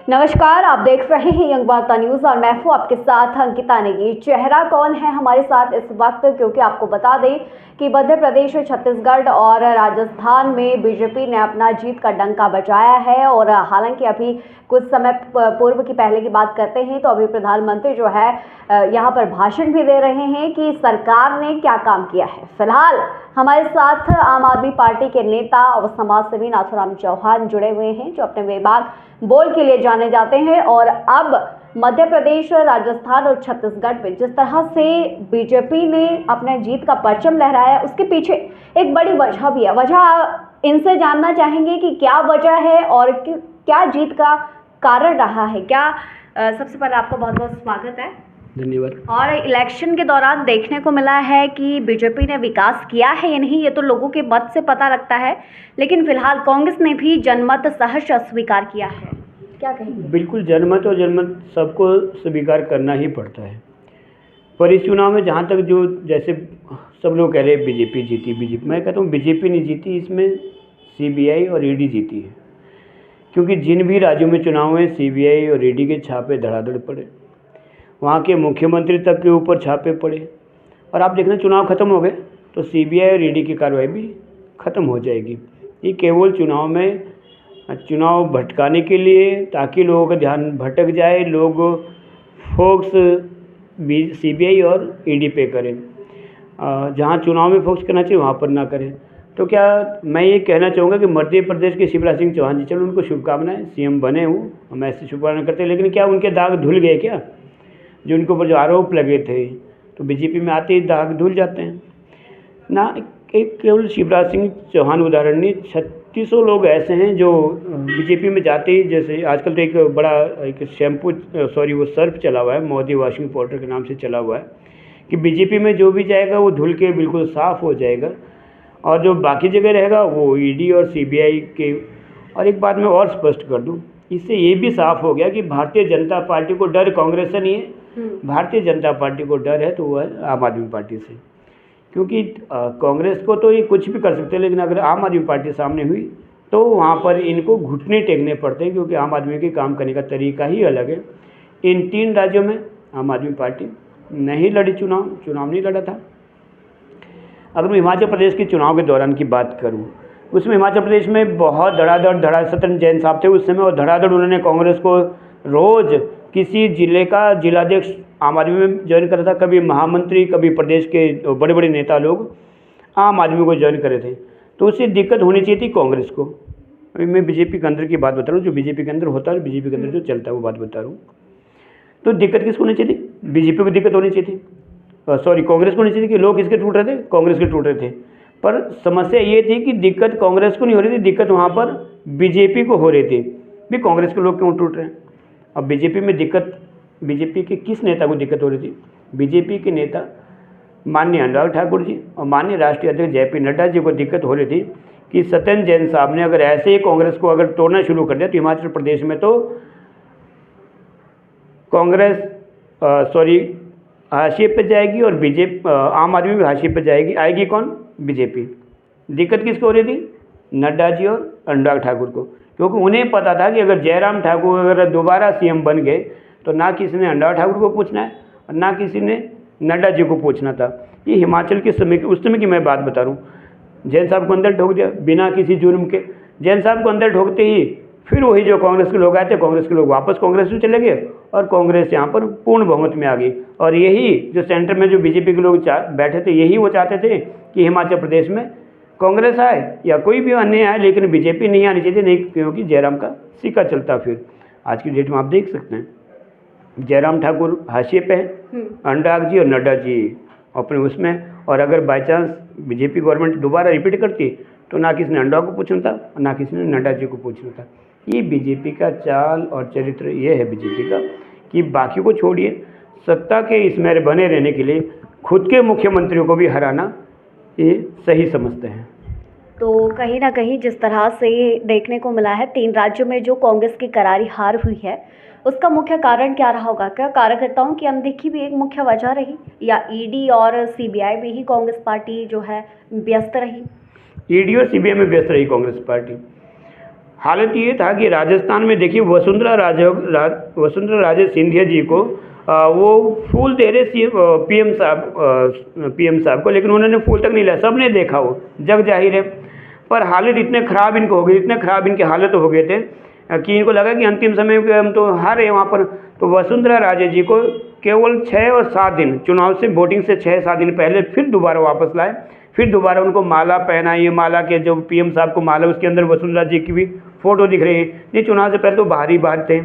नमस्कार, आप देख रहे हैं यंग वार्ता न्यूज और मैं हूं आपके साथ अंकिता नेगी। चेहरा कौन है हमारे साथ इस वक्त, क्योंकि आपको बता दें कि मध्य प्रदेश, छत्तीसगढ़ और राजस्थान में बीजेपी ने अपना जीत का डंका बजाया है। और हालांकि अभी कुछ समय पूर्व की पहले की बात करते हैं तो अभी प्रधानमंत्री जो है यहां पर भाषण भी दे रहे हैं कि सरकार ने क्या काम किया है। फिलहाल हमारे साथ आम आदमी पार्टी के नेता और समाजसेवी नाथूराम चौहान जुड़े हुए हैं, जो अपने बेबाक बोल के लिए जाने जाते हैं। और अब मध्य प्रदेश, राजस्थान और छत्तीसगढ़ में जिस तरह से बीजेपी ने अपने जीत का परचम लहराया, उसके पीछे एक बड़ी वजह भी है। वजह इनसे जानना चाहेंगे कि क्या वजह है और क्या जीत का कारण रहा है। क्या सबसे पहले आपका बहुत बहुत स्वागत है। धन्यवाद। और इलेक्शन के दौरान देखने को मिला है कि बीजेपी ने विकास किया है या नहीं, ये तो लोगों के मत से पता लगता है, लेकिन फिलहाल कांग्रेस ने भी जनमत सहर्ष स्वीकार किया है। क्या कहेंगे? बिल्कुल, जनमत और जनमत सबको स्वीकार करना ही पड़ता है। पर इस चुनाव में जहाँ तक जो जैसे सब लोग कह रहे हैं बीजेपी जीती, बीजेपी, मैं कहता हूँ बीजेपी नहीं जीती, इसमें सीबीआई और ईडी जीती है। क्योंकि जिन भी राज्यों में चुनाव में सीबीआई और ईडी के छापे धड़ाधड़ पड़े, वहाँ के मुख्यमंत्री तक के ऊपर छापे पड़े, और आप देखना चुनाव ख़त्म हो गए तो सीबीआई और ईडी की कार्रवाई भी ख़त्म हो जाएगी। ये केवल चुनाव भटकाने के लिए, ताकि लोगों का ध्यान भटक जाए, लोग फोकस सीबीआई और ईडी पे करें, जहाँ चुनाव में फोकस करना चाहिए वहाँ पर ना करें। तो क्या मैं ये कहना चाहूँगा कि मध्य प्रदेश के शिवराज सिंह चौहान जी, चलो उनको शुभकामनाएं, सीएम बने हूँ, हम ऐसे शुभकामनाएं करते हैं, लेकिन क्या उनके दाग धुल गए क्या? जो उनके ऊपर जो आरोप लगे थे, तो बीजेपी में आते ही दाग धुल जाते हैं ना। केवल शिवराज सिंह चौहान उदाहरण नहीं, 3600 लोग ऐसे हैं जो बीजेपी में जाते ही, जैसे आजकल तो एक बड़ा वो सर्फ चला हुआ है, मोदी वॉशिंग पाउडर के नाम से चला हुआ है, कि बीजेपी में जो भी जाएगा वो धुल के बिल्कुल साफ़ हो जाएगा, और जो बाकी जगह रहेगा वो ईडी और सीबीआई के। और एक बात मैं और स्पष्ट कर दूं, इससे ये भी साफ हो गया कि भारतीय जनता पार्टी को डर कांग्रेस से नहीं है, भारतीय जनता पार्टी को डर है तो वो है आम आदमी पार्टी से। क्योंकि कांग्रेस को तो ये कुछ भी कर सकते हैं, लेकिन अगर आम आदमी पार्टी सामने हुई तो वहाँ पर इनको घुटने टेकने पड़ते हैं, क्योंकि आम आदमी के काम करने का तरीका ही अलग है। इन 3 राज्यों में आम आदमी पार्टी नहीं लड़ी, चुनाव नहीं लड़ा था। अगर मैं हिमाचल प्रदेश के चुनाव के दौरान की बात करूं, उसमें हिमाचल प्रदेश में बहुत धड़ाधड़ सत्येंद्र जैन साहब थे उस समय, और धड़ाधड़ उन्होंने कांग्रेस को रोज़ किसी जिले का जिलाध्यक्ष आम आदमी में ज्वाइन करा था, कभी महामंत्री, कभी प्रदेश के बड़े बड़े नेता लोग आम आदमी को ज्वाइन करे थे। तो उससे दिक्कत होनी चाहिए थी कांग्रेस को। अभी मैं बीजेपी के अंदर की बात बता रहा हूँ, जो बीजेपी के अंदर होता है, बीजेपी के अंदर जो चलता है वो बात बता रहा हूँ। तो दिक्कत किसको होनी चाहिए थी? बीजेपी को दिक्कत होनी चाहिए थी, कांग्रेस को नहीं चाहिए कि लोग किसके टूट रहे थे? कांग्रेस के टूट रहे थे। पर समस्या ये थी कि दिक्कत कांग्रेस को नहीं हो रही थी, दिक्कत वहाँ पर बीजेपी को हो रही थी। भी कांग्रेस के लोग क्यों टूट रहे हैं? अब बीजेपी में दिक्कत, बीजेपी के किस नेता को दिक्कत हो रही थी? बीजेपी के नेता माननीय अनुराग ठाकुर जी और माननीय राष्ट्रीय अध्यक्ष जेपी नड्डा जी को दिक्कत हो रही थी कि सत्येंद्र जैन साहब ने अगर ऐसे ही कांग्रेस को अगर तोड़ना शुरू कर दिया तो हिमाचल प्रदेश में तो कांग्रेस हाशिए पे जाएगी और बीजेपी, आम आदमी भी हाशिए पे जाएगी। आएगी कौन? बीजेपी। दिक्कत किसको हो रही थी? नड्डा जी और अनुराग ठाकुर को, क्योंकि उन्हें पता था कि अगर जयराम ठाकुर अगर दोबारा सीएम बन गए तो ना किसी ने अनुराग ठाकुर को पूछना है और ना किसी ने नड्डा जी को पूछना था। ये हिमाचल के समय, उस समय की मैं बात बता रहा हूँ। जैन साहब को अंदर ठोक दिया बिना किसी जुर्म के। जैन साहब को अंदर ठोकते ही फिर वही जो कांग्रेस के लोग आए थे, कांग्रेस के लोग वापस कांग्रेस में चले गए और कांग्रेस यहाँ पर पूर्ण बहुमत में आ गई। और यही जो सेंटर में जो बीजेपी के लोग बैठे थे, यही वो चाहते थे कि हिमाचल प्रदेश में कांग्रेस आए या कोई भी अन्य आए, लेकिन बीजेपी नहीं आनी चाहिए, नहीं, क्योंकि जयराम का सिक्का चलता। फिर आज की डेट में आप देख सकते हैं जयराम ठाकुर हाशिए पे हैं, अनुराग जी और नड्डा जी अपने उसमें। और अगर बाई चांस बीजेपी गवर्नमेंट दोबारा रिपीट करती तो ना किसी ने अनुराग को पूछना था और ना किसी ने नड्डा जी को पूछना था। ये बीजेपी का चाल और चरित्र ये है बीजेपी का, कि बाकी को छोड़िए, सत्ता के इसमें बने रहने के लिए खुद के मुख्यमंत्रियों को भी हराना ये सही समझते हैं। तो कहीं ना कहीं जिस तरह से देखने को मिला है 3 राज्यों में जो कांग्रेस की करारी हार हुई है, उसका मुख्य कारण क्या रहा होगा? क्या कार्यकर्ताओं की अनदेखी भी एक मुख्य वजह रही, या ईडी और सीबीआई में ही कांग्रेस पार्टी जो है व्यस्त रही? ईडी और सीबीआई में व्यस्त रही कांग्रेस पार्टी। हालत ये था कि राजस्थान में देखिए वसुंधरा राजे सिंधिया जी को वो फूल दे रहे पीएम साहब को, लेकिन उन्होंने फूल तक नहीं लिया। सब ने देखा, वो जग जाहिर है। पर हालत इतने ख़राब इनको हो गई, इतने ख़राब इनके हालत हो गए थे कि इनको लगा कि अंतिम समय पे हम तो हार रहे वहाँ पर। तो वसुंधरा राजे जी को केवल 6 और 7 दिन, चुनाव से वोटिंग से 6-7 दिन पहले फिर दोबारा वापस लाए। फिर दोबारा उनको माला पहनाई। ये माला के जो पीएम साहब को माला, उसके अंदर वसुंधरा जी की भी फ़ोटो दिख रही है। ये चुनाव से पहले तो बाहर ही बाहर थे।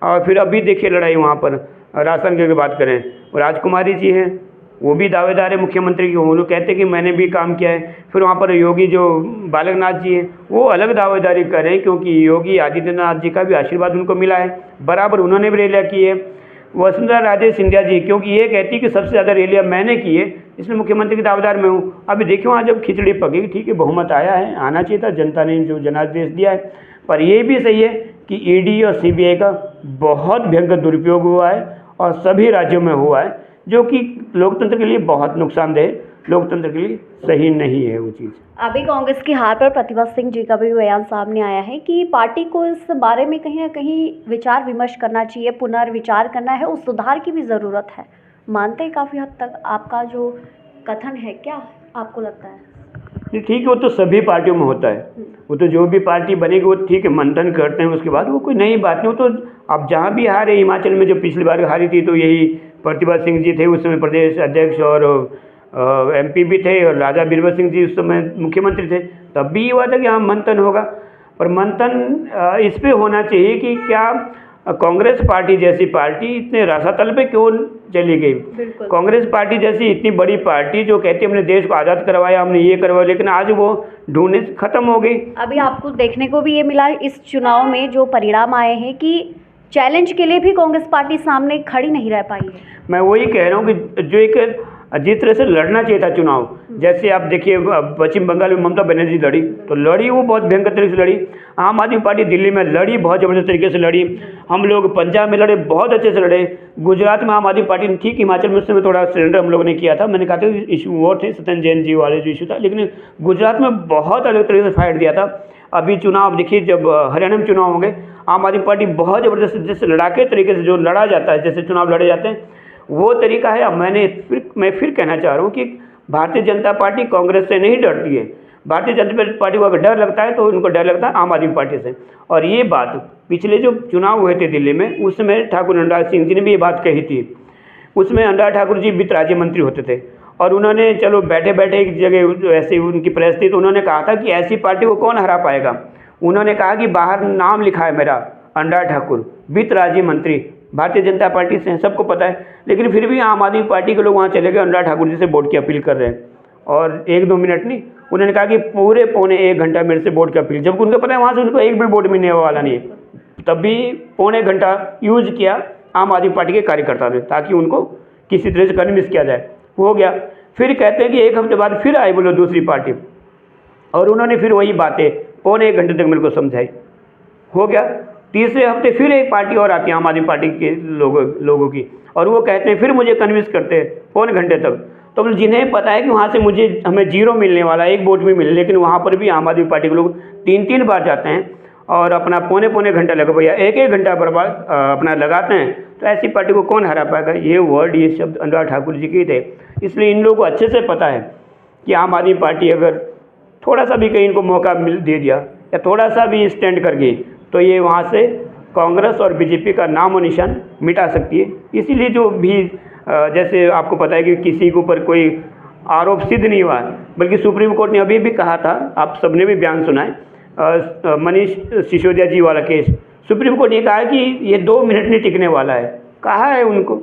और फिर अभी देखिए लड़ाई वहाँ पर राशन की बात करें, राजकुमारी जी हैं, वो भी दावेदार है मुख्यमंत्री की। वो लोग कहते हैं कि मैंने भी काम किया है। फिर वहाँ पर योगी जो बालकनाथ जी हैं, वो अलग दावेदारी कर रहे हैं, क्योंकि योगी आदित्यनाथ जी का भी आशीर्वाद उनको मिला है, बराबर उन्होंने भी रैलियाँ की है। वसुंधरा राजे सिंधिया जी, क्योंकि ये कहती कि सबसे ज़्यादा रैलियाँ मैंने की है, इसलिए मुख्यमंत्री के दावेदार मैं हूँ। अभी देखिए वहाँ जब खिचड़ी पकेगी, ठीक है, बहुमत आया है, आना चाहिए था, जनता ने जो जनादेश दिया है। पर ये भी सही है कि ईडी और सीबीआई का बहुत भयंकर दुरुपयोग हुआ है और सभी राज्यों में हुआ है, जो कि लोकतंत्र के लिए बहुत नुकसानदेह, लोकतंत्र के लिए सही नहीं है वो चीज़। अभी कांग्रेस की हार पर प्रतिभा सिंह जी का भी बयान सामने आया है कि पार्टी को इस बारे में कहीं ना कहीं विचार विमर्श करना चाहिए, पुनर्विचार करना है, उस सुधार की भी ज़रूरत है। मानते हैं काफ़ी हद तक आपका जो कथन है, क्या आपको लगता है? ठीक है, वो तो सभी पार्टियों में होता है। वो तो जो भी पार्टी बनेगी वो ठीक है, मंथन करते हैं, उसके बाद वो कोई नई बात नहीं। वो तो अब जहाँ भी हारे, हिमाचल में जो पिछली बार हारी थी तो यही प्रतिभा सिंह जी थे, उस समय प्रदेश अध्यक्ष, और एमपी भी थे, और राजा बीरबल सिंह जी उस समय मुख्यमंत्री थे। तब भी ये हुआ था कि हाँ मंथन होगा। पर मंथन इस पे होना चाहिए कि क्या कांग्रेस पार्टी जैसी पार्टी इतने रसातल पे क्यों चली गई। कांग्रेस पार्टी जैसी इतनी बड़ी पार्टी जो कहती है हमने देश को आज़ाद करवाया, हमने ये करवाया, लेकिन आज वो ढूंढने से ख़त्म हो गई। अभी आपको देखने को भी ये मिला इस चुनाव में जो परिणाम आए हैं कि चैलेंज के लिए भी कांग्रेस पार्टी सामने खड़ी नहीं रह पाई है। मैं वही कह रहा हूँ कि जो एक जिस तरह से लड़ना चाहिए था चुनाव, जैसे आप देखिए पश्चिम बंगाल में ममता बनर्जी लड़ी, तो लड़ी वो बहुत भयंकर तरीके से लड़ी। आम आदमी पार्टी दिल्ली में लड़ी, बहुत ज़बरदस्त तरीके से लड़ी। हम लोग पंजाब में लड़े, बहुत अच्छे से लड़े। गुजरात में आम आदमी पार्टी ने, ठीक, हिमाचल में उस समय थोड़ा सरेंडर हम लोगों ने किया था, मैंने कहा था इशू वो थे सत्यन जैन जी वाले जो इशू था, लेकिन गुजरात में बहुत अलग तरीके से फाइट दिया था। अभी चुनाव देखिए, जब हरियाणा में चुनाव होंगे, आम आदमी पार्टी बहुत ज़बरदस्त जैसे लड़ाके तरीके से जो लड़ा जाता है, जैसे चुनाव लड़े जाते हैं, वो तरीका है। अब मैं फिर कहना चाह रहा हूँ कि भारतीय जनता पार्टी कांग्रेस से नहीं डरती है। भारतीय जनता पार्टी को अगर डर लगता है तो उनको डर लगता है आम आदमी पार्टी से। और ये बात पिछले जो चुनाव हुए थे दिल्ली में, उस समय ठाकुर अनुराग सिंह जी ने भी ये बात कही थी। उसमें अनुराग ठाकुर जी वित्त राज्य मंत्री होते थे, और उन्होंने चलो बैठे बैठे एक जगह ऐसी उनकी प्रेस थी, तो उन्होंने कहा था कि ऐसी पार्टी को कौन हरा पाएगा। उन्होंने कहा कि बाहर नाम लिखा है मेरा, अनुराग ठाकुर, वित्त राज्य मंत्री, भारतीय जनता पार्टी से, सबको पता है। लेकिन फिर भी आम आदमी पार्टी के लोग वहाँ चले गए, अनुराग ठाकुर जी से वोट की अपील कर रहे हैं। और 1-2 मिनट नहीं, उन्होंने कहा कि पूरे पौने 1 घंटा मेरे से वोट की अपील, जबकि उनको पता है वहाँ से उनको एक भी वोट मिलने वाला नहीं है। तब भी पौने घंटा यूज किया आम आदमी पार्टी के कार्यकर्ता ने, ताकि उनको किसी तरह से कन्विंस किया जाए। हो गया। फिर कहते हैं कि 1 हफ्ते बाद फिर आई बोलो दूसरी पार्टी, और उन्होंने फिर वही बातें पौने 1 घंटे तक मेरे को समझाई। हो गया। तीसरे हफ्ते फिर एक पार्टी और आती है आम आदमी पार्टी के लोगों की, और वो कहते हैं, फिर मुझे कन्विंस करते हैं पौने घंटे तक। तो जिन्हें पता है कि वहाँ से हमें 0 मिलने वाला, 1 वोट भी मिले, लेकिन वहाँ पर भी आम आदमी पार्टी के लोग 3-3 बार जाते हैं और अपना पौने घंटा लगा भैया 1-1 घंटा बर्बाद अपना लगाते हैं। तो ऐसी पार्टी को कौन हरा पाएगा। ये वर्ड, ये शब्द अनुराग ठाकुर जी के थे। इसलिए इन लोगों को अच्छे से पता है कि आम आदमी पार्टी अगर थोड़ा सा भी कहीं इनको मौका दे दिया या थोड़ा सा भी स्टैंड कर गई, तो ये वहाँ से कांग्रेस और बीजेपी का नाम और निशान मिटा सकती है। इसीलिए जो भी जैसे आपको पता है कि किसी के ऊपर कोई आरोप सिद्ध नहीं हुआ, बल्कि सुप्रीम कोर्ट ने अभी भी कहा था, आप सबने भी बयान सुना है, मनीष सिसोदिया जी वाला केस, सुप्रीम कोर्ट ने कहा है कि ये 2 मिनट नहीं टिकने वाला है, कहा है उनको।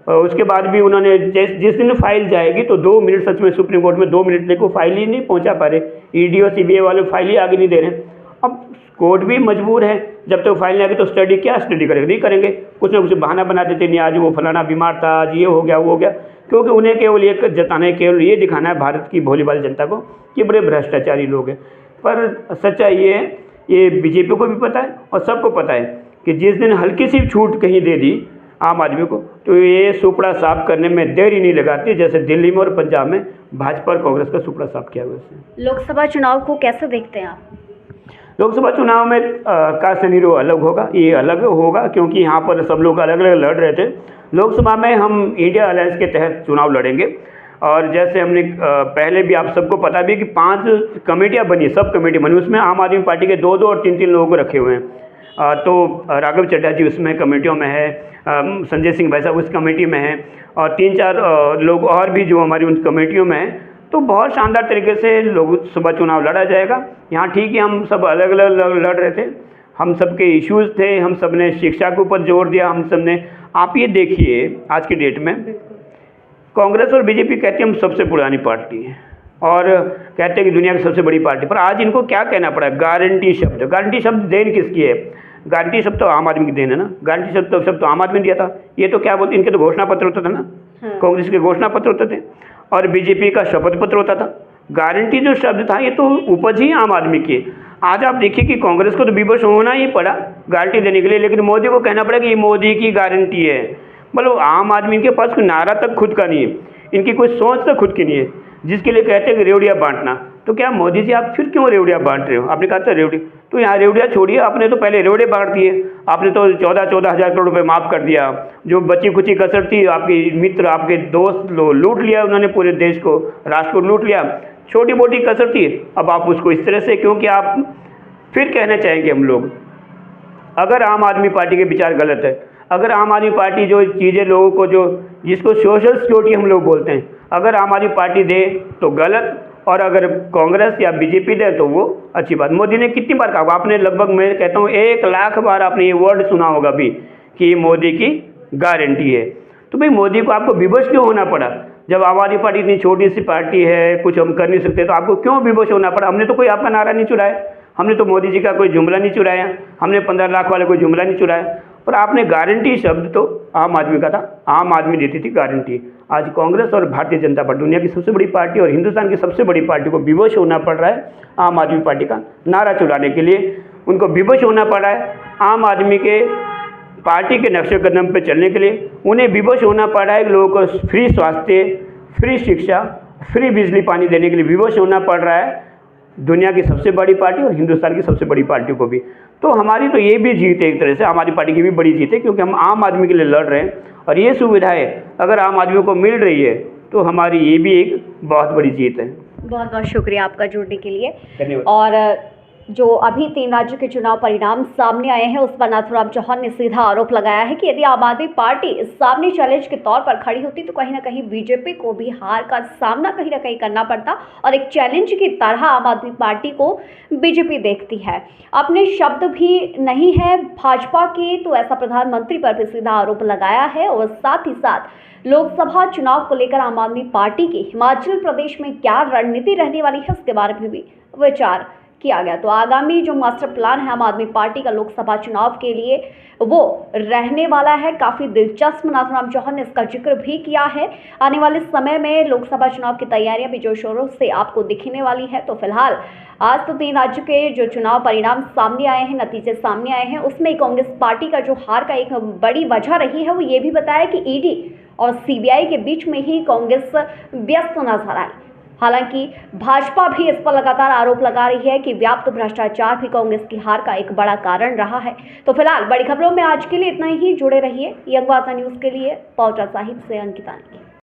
उसके बाद भी उन्होंने जिस दिन फाइल जाएगी तो 2 मिनट, सच में सुप्रीम कोर्ट में 2 मिनट देखो फाइल ही नहीं पहुंचा पा रहे, ईडी और सीबीआई वाले फाइल ही आगे नहीं दे रहे। अब कोर्ट भी मजबूर है, जब तक फाइल नहीं आएगी तो स्टडी क्या स्टडी करेंगे, नहीं करेंगे, कुछ ना कुछ बहाना बना देते, नहीं आज वो फलाना बीमार था, आज ये हो गया वो हो गया, क्योंकि उन्हें केवल ये जताना है, केवल ये दिखाना है भारत की भोली भाली जनता को कि बड़े भ्रष्टाचारी लोग हैं। पर सच्चाई ये है, ये बीजेपी को भी पता है और सबको पता है कि जिस दिन हल्की सी छूट कहीं दे दी आम आदमी को, तो ये सुपड़ा साफ करने में देर ही नहीं लगाती, जैसे दिल्ली में और पंजाब में भाजपा और कांग्रेस का सुपड़ा साफ किया हुआ है। लोकसभा चुनाव को कैसे देखते हैं आप? लोकसभा चुनाव में का सिनेरियो अलग होगा, ये अलग होगा क्योंकि यहाँ पर सब लोग अलग अलग लड़ रहे थे। लोकसभा में हम इंडिया अलायंस के तहत चुनाव लड़ेंगे और जैसे हमने पहले भी आप सबको पता भी कि 5 कमेटियाँ बनी, सब कमेटी बनी, उसमें आम आदमी पार्टी के 2-2 और 3-3 लोगों को रखे हुए हैं। तो राघव चड्ढा जी उसमें कमेटियों में है, संजय सिंह भाई साहब उस कमेटी में हैं और 3-4 लोग और भी जो हमारी उन कमेटियों में हैं। तो बहुत शानदार तरीके से लोकसभा चुनाव लड़ा जाएगा। यहाँ ठीक है, हम सब अलग अलग लड़ रहे थे, हम सब के इश्यूज़ थे, हम सब ने शिक्षा के ऊपर जोर दिया, हम सब ने। आप ये देखिए आज की डेट में कांग्रेस और बीजेपी कहती है हम सबसे पुरानी पार्टी है और कहते हैं कि दुनिया की सबसे बड़ी पार्टी, पर आज इनको क्या कहना पड़ा? गारंटी शब्द। गारंटी शब्द देन किसकी है? गारंटी शब्द तो आम आदमी की देन है ना। गारंटी शब्द तो आम आदमी ने दिया था। ये तो क्या बोलते, इनके तो घोषणा पत्र होता था ना, कांग्रेस के घोषणा पत्र होते थे और बीजेपी का शपथ पत्र होता था। गारंटी जो शब्द था ये तो उपज ही आम आदमी की। आज आप देखिए कि कांग्रेस को तो विवश होना ही पड़ा गारंटी देने के लिए, लेकिन मोदी को कहना पड़ा कि ये मोदी की गारंटी है। मतलब आम आदमी के पास कोई नारा तक खुद का नहीं है, इनकी कोई सोच तक खुद की नहीं है, जिसके लिए कहते हैं कि रेवड़िया बांटना। तो क्या मोदी जी आप फिर क्यों रेवड़िया बांट रहे हो? आपने कहा था रेवड़ी, तो यहाँ रेवड़िया छोड़िए, आपने तो पहले रेवड़े बांट दिए। आपने तो 14-14 हज़ार करोड़ रुपये माफ़ कर दिया। जो बची कुची कसर थी, आपके मित्र आपके दोस्त लूट लिया उन्होंने, पूरे देश को, राष्ट्र को लूट लिया। छोटी मोटी कसर थी, अब आप उसको इस तरह से, क्योंकि आप फिर कहना चाहेंगे हम लोग, अगर आम आदमी पार्टी के विचार गलत है, अगर आम आदमी पार्टी जो चीज़ें लोगों को, जो जिसको सोशल सिक्योरिटी हम लोग बोलते हैं, अगर आम आदमी पार्टी दे तो गलत, और अगर कांग्रेस या बीजेपी दे तो वो अच्छी बात। मोदी ने कितनी बार कहा, आपने लगभग, मैं कहता हूँ 1 लाख बार आपने ये वर्ड सुना होगा भी कि ये मोदी की गारंटी है। तो भाई मोदी को आपको विवश क्यों होना पड़ा? जब आम आदमी पार्टी इतनी छोटी सी पार्टी है, कुछ हम कर नहीं सकते, तो आपको क्यों विवश होना पड़ा? हमने तो कोई आपका नारा नहीं चुराया, हमने तो मोदी जी का कोई जुमला नहीं चुराया, हमने 15 लाख वाले कोई जुमला नहीं चुराया, पर आपने गारंटी शब्द तो आम आदमी का था, आम आदमी देती थी गारंटी। आज कांग्रेस और भारतीय जनता पार्टी, दुनिया की सबसे बड़ी पार्टी और हिंदुस्तान की सबसे बड़ी पार्टी को विवश होना पड़ रहा है आम आदमी पार्टी का नारा चुराने के लिए। उनको विवश होना पड़ा है आम आदमी के पार्टी के नक्शे कदम पर चलने के लिए। उन्हें विवश होना पड़ा है लोगों को फ्री स्वास्थ्य, फ्री शिक्षा, फ्री बिजली पानी देने के लिए विवश होना पड़ रहा है दुनिया की सबसे बड़ी पार्टी और हिंदुस्तान की सबसे बड़ी पार्टी को भी। तो हमारी तो ये भी जीत है, एक तरह से हमारी पार्टी की भी बड़ी जीत है, क्योंकि हम आम आदमी के लिए लड़ रहे हैं और ये सुविधाएं अगर आम आदमी को मिल रही है तो हमारी ये भी एक बहुत बड़ी जीत है। बहुत बहुत शुक्रिया आपका जुड़ने के लिए। धन्यवाद। और जो अभी 3 राज्यों के चुनाव परिणाम सामने आए हैं, उस पर नाथूराम चौहान ने सीधा आरोप लगाया है कि यदि आम आदमी पार्टी सामने चैलेंज के तौर पर खड़ी होती तो कहीं ना कहीं बीजेपी को भी हार का सामना कहीं ना कहीं करना पड़ता, और एक चैलेंज की तरह आम आदमी पार्टी को बीजेपी देखती है। अपने शब्द भी नहीं है भाजपा के, तो ऐसा प्रधानमंत्री पर भी सीधा आरोप लगाया है। और साथ ही साथ लोकसभा चुनाव को लेकर आम आदमी पार्टी की हिमाचल प्रदेश में क्या रणनीति रहने वाली है, उसके बारे में भी विचार किया गया। तो आगामी जो मास्टर प्लान है आम आदमी पार्टी का लोकसभा चुनाव के लिए, वो रहने वाला है काफ़ी दिलचस्प। नाथूराम चौहान ने इसका जिक्र भी किया है। आने वाले समय में लोकसभा चुनाव की तैयारियां भी जोर शोरों से आपको दिखने वाली है। तो फिलहाल आज तो 3 राज्यों के जो चुनाव परिणाम सामने आए हैं, नतीजे सामने आए हैं, उसमें कांग्रेस पार्टी का जो हार का एक बड़ी वजह रही है वो ये भी बताया कि ईडी और सीबीआई के बीच में ही कांग्रेस व्यस्त नजर आई। हालांकि भाजपा भी इस पर लगातार आरोप लगा रही है कि व्याप्त भ्रष्टाचार भी कांग्रेस की हार का एक बड़ा कारण रहा है। तो फिलहाल बड़ी खबरों में आज के लिए इतना ही। जुड़े रहिए यंग वार्ता न्यूज़ के लिए। पहुंचा साहिब से अंकिता।